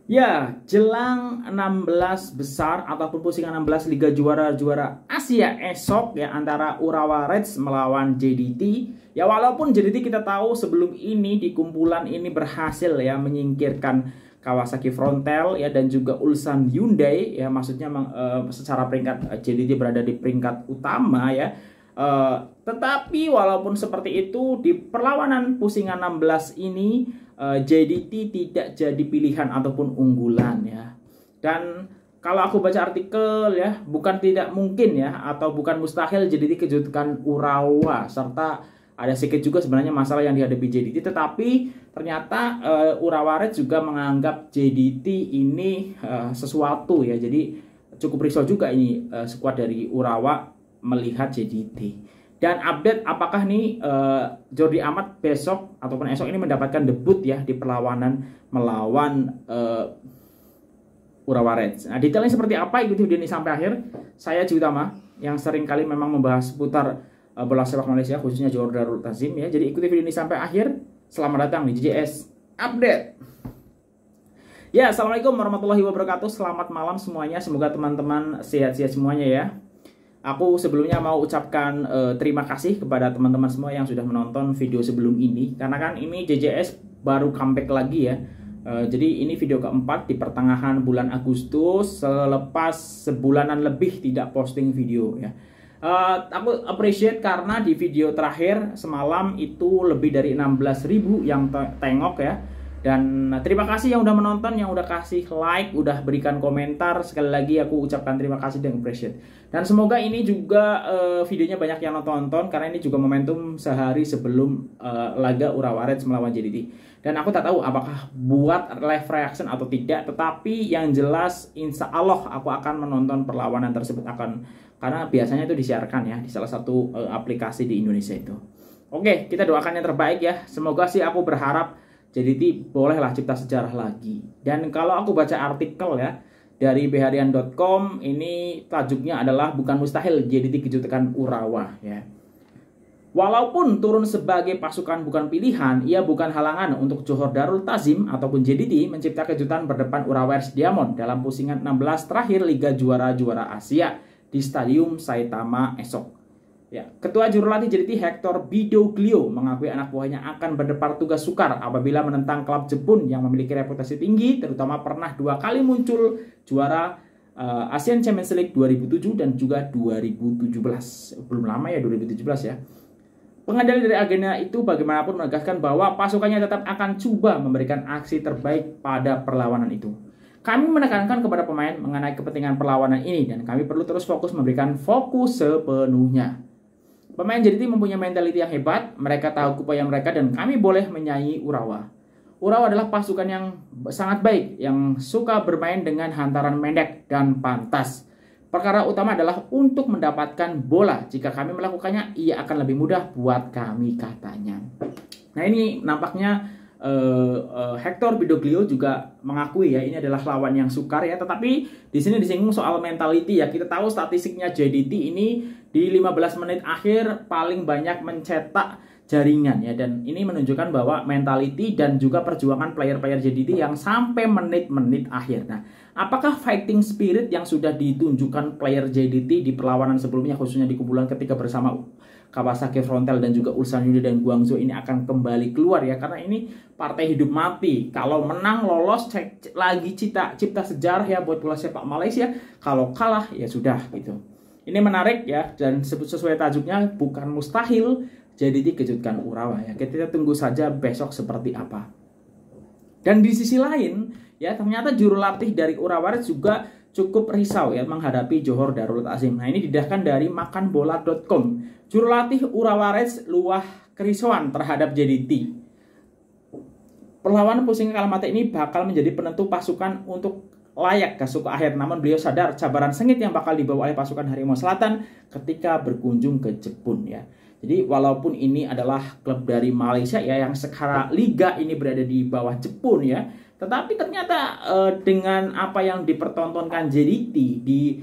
Ya, jelang 16 besar ataupun pusingan 16 Liga Juara Asia esok ya antara Urawa Reds melawan JDT. Ya walaupun JDT kita tahu sebelum ini di kumpulan ini berhasil ya menyingkirkan Kawasaki Frontale ya dan juga Ulsan Hyundai ya, maksudnya secara peringkat JDT berada di peringkat utama ya. Tetapi walaupun seperti itu di perlawanan pusingan 16 ini JDT tidak jadi pilihan ataupun unggulan ya. Dan kalau aku baca artikel ya, bukan tidak mungkin ya atau bukan mustahil JDT kejutkan Urawa, serta ada sedikit juga sebenarnya masalah yang dihadapi JDT, tetapi ternyata Urawa Red juga menganggap JDT ini sesuatu ya. Jadi cukup risau juga ini skuad dari Urawa melihat JDT. Dan update apakah nih Jordi Amat besok ataupun esok ini mendapatkan debut ya di perlawanan melawan Urawa Reds. Nah, detailnya seperti apa ikuti video ini sampai akhir. Saya Ji Utama yang sering kali memang membahas seputar bola sepak Malaysia khususnya Johor Darul Ta'zim ya. Jadi ikuti video ini sampai akhir. Selamat datang di JJS Update. Ya, assalamualaikum warahmatullahi wabarakatuh. Selamat malam semuanya. Semoga teman-teman sehat-sehat semuanya ya. Aku sebelumnya mau ucapkan terima kasih kepada teman-teman semua yang sudah menonton video sebelum ini. Karena kan ini JJS baru comeback lagi ya. Jadi ini video keempat di pertengahan bulan Agustus selepas sebulanan lebih tidak posting video ya. Aku appreciate karena di video terakhir semalam itu lebih dari 16.000 yang tengok ya. Dan terima kasih yang udah menonton, yang udah kasih like, udah berikan komentar. Sekali lagi aku ucapkan terima kasih dan appreciate. Dan semoga ini juga videonya banyak yang nonton karena ini juga momentum sehari sebelum laga Urawa Reds melawan JDT. Dan aku tak tahu apakah buat live reaction atau tidak, tetapi yang jelas insya Allah aku akan menonton perlawanan tersebut karena biasanya itu disiarkan ya di salah satu aplikasi di Indonesia itu. Oke, kita doakan yang terbaik ya. Semoga sih aku berharap JDT bolehlah cipta sejarah lagi. Dan kalau aku baca artikel ya dari beharian.com, ini tajuknya adalah bukan mustahil JDT kejutkan Urawa ya. Walaupun turun sebagai pasukan bukan pilihan, ia bukan halangan untuk Johor Darul Ta'zim ataupun JDT mencipta kejutan berdepan Urawa Reds Diamond dalam pusingan 16 terakhir Liga Juara Asia di Stadium Saitama esok. Ya, Ketua Jurulatih JDT Hector Bidoglio mengakui anak buahnya akan berdepar tugas sukar apabila menentang klub Jepun yang memiliki reputasi tinggi, terutama pernah 2 kali muncul juara Asian Champions League 2007 dan juga 2017. Belum lama ya 2017 ya. Pengendali dari agenda itu bagaimanapun menegaskan bahwa pasukannya tetap akan coba memberikan aksi terbaik pada perlawanan itu. Kami menekankan kepada pemain mengenai kepentingan perlawanan ini dan kami perlu terus memberikan fokus sepenuhnya. Pemain JDT mempunyai mentaliti yang hebat, mereka tahu upaya mereka dan kami boleh menyaingi Urawa. Urawa adalah pasukan yang sangat baik, yang suka bermain dengan hantaran pendek dan pantas. Perkara utama adalah untuk mendapatkan bola. Jika kami melakukannya, ia akan lebih mudah buat kami, katanya. Nah ini nampaknya Hector Bidoglio juga mengakui ya ini adalah lawan yang sukar ya, tetapi di sini disinggung soal mentality ya. Kita tahu statistiknya JDT ini di 15 menit akhir paling banyak mencetak jaringan ya, dan ini menunjukkan bahwa mentality dan juga perjuangan player-player JDT yang sampai menit-menit akhir. Nah, apakah fighting spirit yang sudah ditunjukkan player JDT di perlawanan sebelumnya khususnya di kumpulan ketiga bersama Kawasaki Frontale dan juga Ulsan Hyundai dan Guangzhou ini akan kembali keluar ya, karena ini partai hidup mati. Kalau menang lolos cek lagi cipta sejarah ya buat bola sepak Malaysia. Kalau kalah ya sudah gitu. Ini menarik ya, dan sesuai tajuknya bukan mustahil JDT kejutkan Urawa ya. Kita tunggu saja besok seperti apa. Dan di sisi lain ya ternyata juru latih dari Urawa Reds juga cukup risau ya menghadapi Johor Darul Ta'zim. Nah ini didahkan dari makanbola.com. Juru latih Urawa Reds luah kerisauan terhadap JDT. Perlawanan pusingan Kalamata ini bakal menjadi penentu pasukan untuk layak ke suku akhir. Namun beliau sadar cabaran sengit yang bakal dibawa oleh pasukan Harimau Selatan ketika berkunjung ke Jepun ya. Jadi walaupun ini adalah klub dari Malaysia ya yang sekarang liga ini berada di bawah Jepun ya, tetapi ternyata dengan apa yang dipertontonkan JDT di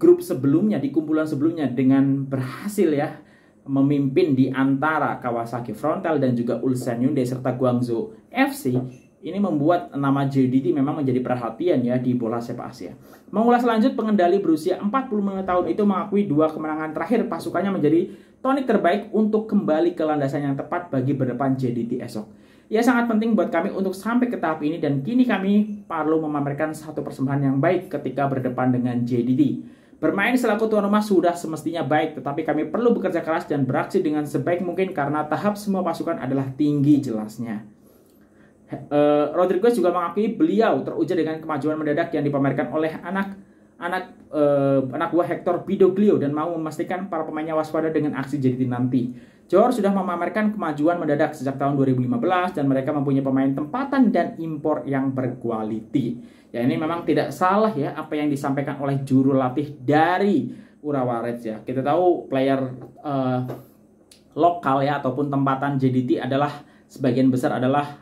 grup sebelumnya, di kumpulan sebelumnya, dengan berhasil ya memimpin di antara Kawasaki Frontale dan juga Ulsan Hyundai serta Guangzhou FC, ini membuat nama JDT memang menjadi perhatian ya di bola sepak Asia. Mengulas lanjut, pengendali berusia 45 tahun itu mengakui 2 kemenangan terakhir pasukannya menjadi tonik terbaik untuk kembali ke landasan yang tepat bagi berdepan JDT esok. Ya, sangat penting buat kami untuk sampai ke tahap ini dan kini kami perlu memamerkan satu persembahan yang baik ketika berdepan dengan JDT. Bermain selaku tuan rumah sudah semestinya baik, tetapi kami perlu bekerja keras dan beraksi dengan sebaik mungkin karena tahap semua pasukan adalah tinggi, jelasnya. Rodriguez juga mengakui beliau teruja dengan kemajuan mendadak yang dipamerkan oleh anak buah Hector Bidoglio dan mau memastikan para pemainnya waspada dengan aksi JDT nanti. Johor sudah memamerkan kemajuan mendadak sejak tahun 2015 dan mereka mempunyai pemain tempatan dan impor yang berkualiti. Ya, ini memang tidak salah ya apa yang disampaikan oleh juru latih dari Urawa Reds ya. Kita tahu player lokal ya ataupun tempatan JDT adalah sebagian besar adalah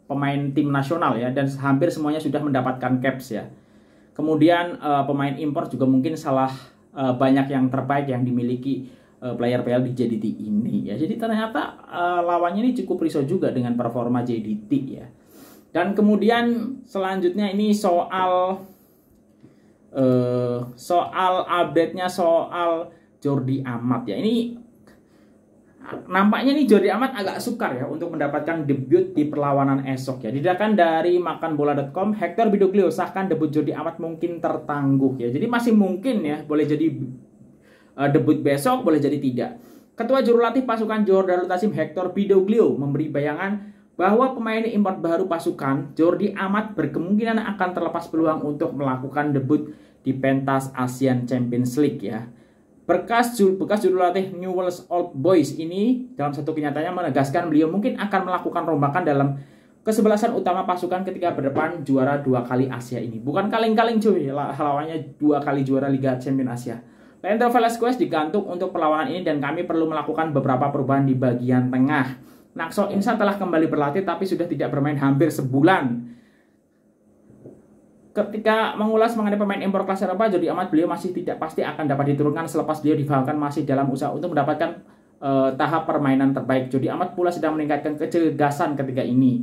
pemain tim nasional ya, dan hampir semuanya sudah mendapatkan caps ya. Kemudian pemain impor juga mungkin banyak yang terbaik yang dimiliki player PL di JDT ini ya. Jadi ternyata lawannya ini cukup risau juga dengan performa JDT ya. Dan kemudian selanjutnya ini soal update-nya soal Jordi Amat ya. Ini nampaknya nih Jordi Amat agak sukar ya untuk mendapatkan debut di perlawanan esok ya. Didakan dari makanbola.com, Hector Bidoglio sahkan debut Jordi Amat mungkin tertangguh ya. Jadi masih mungkin ya, boleh jadi debut besok, boleh jadi tidak. Ketua juru latih pasukan Johor Darul Ta'zim Hector Bidoglio memberi bayangan bahwa pemain import baru pasukan Jordi Amat berkemungkinan akan terlepas peluang untuk melakukan debut di pentas Asian Champions League ya. Bekas juru latih Newell's Old Boys ini dalam satu kenyataannya menegaskan beliau mungkin akan melakukan rombakan dalam kesebelasan utama pasukan ketika berdepan juara 2 kali Asia ini. Bukan kaleng-kaleng cuy, lawannya 2 kali juara Liga Champions Asia. Leandro Velasquez digantung untuk perlawanan ini dan kami perlu melakukan beberapa perubahan di bagian tengah. Nakso Insa telah kembali berlatih tapi sudah tidak bermain hampir sebulan. Ketika mengulas mengenai pemain impor kelas Eropa, Jordi Amat beliau masih tidak pasti akan dapat diturunkan selepas beliau difahamkan masih dalam usaha untuk mendapatkan tahap permainan terbaik. Jordi Amat pula sedang meningkatkan kecerdasan ketika ini.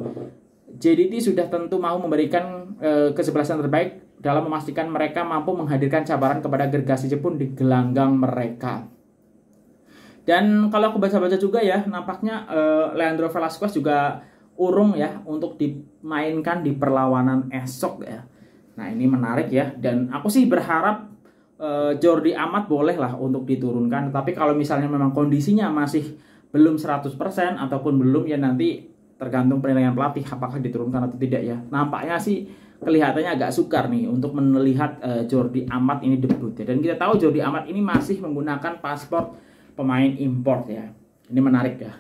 JDT sudah tentu mau memberikan kesebelasan terbaik dalam memastikan mereka mampu menghadirkan cabaran kepada gergasi Jepun di gelanggang mereka. Dan kalau aku baca-baca juga ya, nampaknya Leandro Velasquez juga urung ya untuk dimainkan di perlawanan esok ya. Nah, ini menarik ya, dan aku sih berharap Jordi Amat boleh lah untuk diturunkan. Tapi kalau misalnya memang kondisinya masih belum 100% ataupun belum, ya nanti tergantung penilaian pelatih apakah diturunkan atau tidak ya. Nampaknya sih kelihatannya agak sukar nih untuk melihat Jordi Amat ini debut ya. Dan kita tahu Jordi Amat ini masih menggunakan paspor pemain import ya. Ini menarik ya.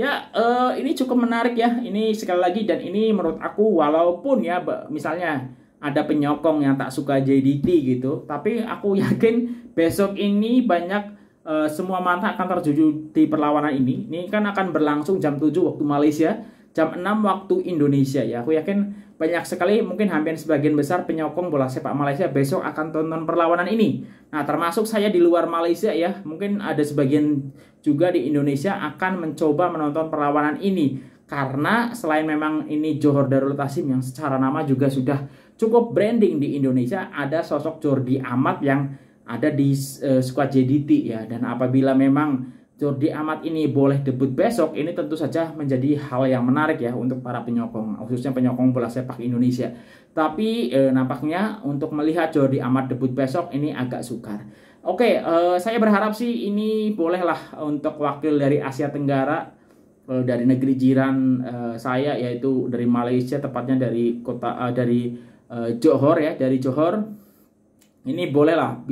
Ya, ini cukup menarik ya. Ini sekali lagi, dan ini menurut aku walaupun ya misalnya ada penyokong yang tak suka JDT gitu, tapi aku yakin besok ini banyak semua mata akan tertuju di perlawanan ini. Ini kan akan berlangsung jam 7 waktu Malaysia, jam 6 waktu Indonesia ya. Aku yakin banyak sekali, mungkin hampir sebagian besar penyokong bola sepak Malaysia besok akan tonton perlawanan ini. Nah, termasuk saya di luar Malaysia ya. Mungkin ada sebagian juga di Indonesia akan mencoba menonton perlawanan ini. Karena selain memang ini Johor Darul Ta'zim yang secara nama juga sudah cukup branding di Indonesia, ada sosok Jordi Amat yang ada di skuad JDT ya. Dan apabila memang Jordi Amat ini boleh debut besok, ini tentu saja menjadi hal yang menarik ya untuk para penyokong, khususnya penyokong bola sepak Indonesia. Tapi nampaknya untuk melihat Jordi Amat debut besok ini agak sukar. Oke, saya berharap sih ini bolehlah untuk wakil dari Asia Tenggara, dari negeri jiran saya, yaitu dari Malaysia, tepatnya dari Johor ya, dari Johor. Ini bolehlah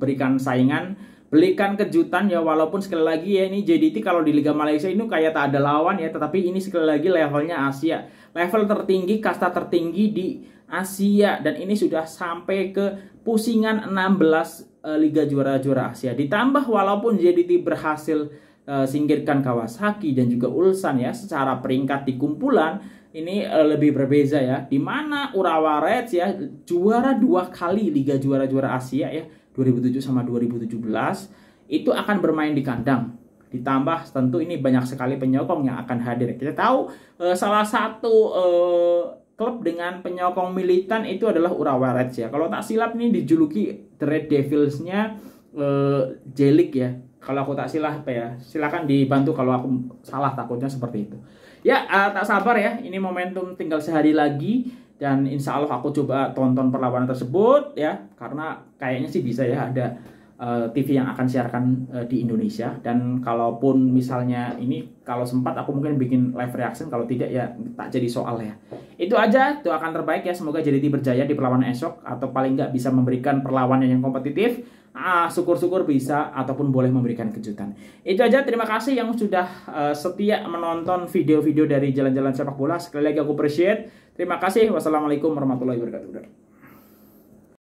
berikan saingan, berikan kejutan ya, walaupun sekali lagi ya ini JDT kalau di Liga Malaysia ini kayak tak ada lawan ya, tetapi ini sekali lagi levelnya Asia, level tertinggi, kasta tertinggi di Asia, dan ini sudah sampai ke pusingan 16 Liga Juara-Juara Asia. Ditambah walaupun JDT berhasil singkirkan Kawasaki dan juga Ulsan ya secara peringkat di kumpulan, ini lebih berbeda ya, di mana Urawa Reds ya juara 2 kali Liga Juara-Juara Asia ya, 2007 sama 2017, itu akan bermain di kandang Ditambah tentu ini banyak sekali penyokong yang akan hadir. Kita tahu salah satu klub dengan penyokong militan itu adalah Urawa Reds ya. Kalau tak silap ini dijuluki The Red Devils-nya J-League ya. Kalau aku tak silap apa ya, silakan dibantu kalau aku salah, takutnya seperti itu. Ya, tak sabar ya, ini momentum tinggal sehari lagi. Dan insya Allah aku coba tonton perlawanan tersebut ya, karena kayaknya sih bisa ya, ada TV yang akan siarkan di Indonesia. Dan kalaupun misalnya ini kalau sempat aku mungkin bikin live reaction, kalau tidak ya tak jadi soal ya. Itu aja, doakan terbaik ya, semoga JDT berjaya di perlawanan esok, atau paling nggak bisa memberikan perlawanan yang kompetitif. Syukur-syukur bisa ataupun boleh memberikan kejutan. Itu aja, terima kasih yang sudah setia menonton video-video dari Jalan-Jalan Sepak Bola. Sekali lagi aku appreciate. Terima kasih. Wassalamualaikum warahmatullahi wabarakatuh.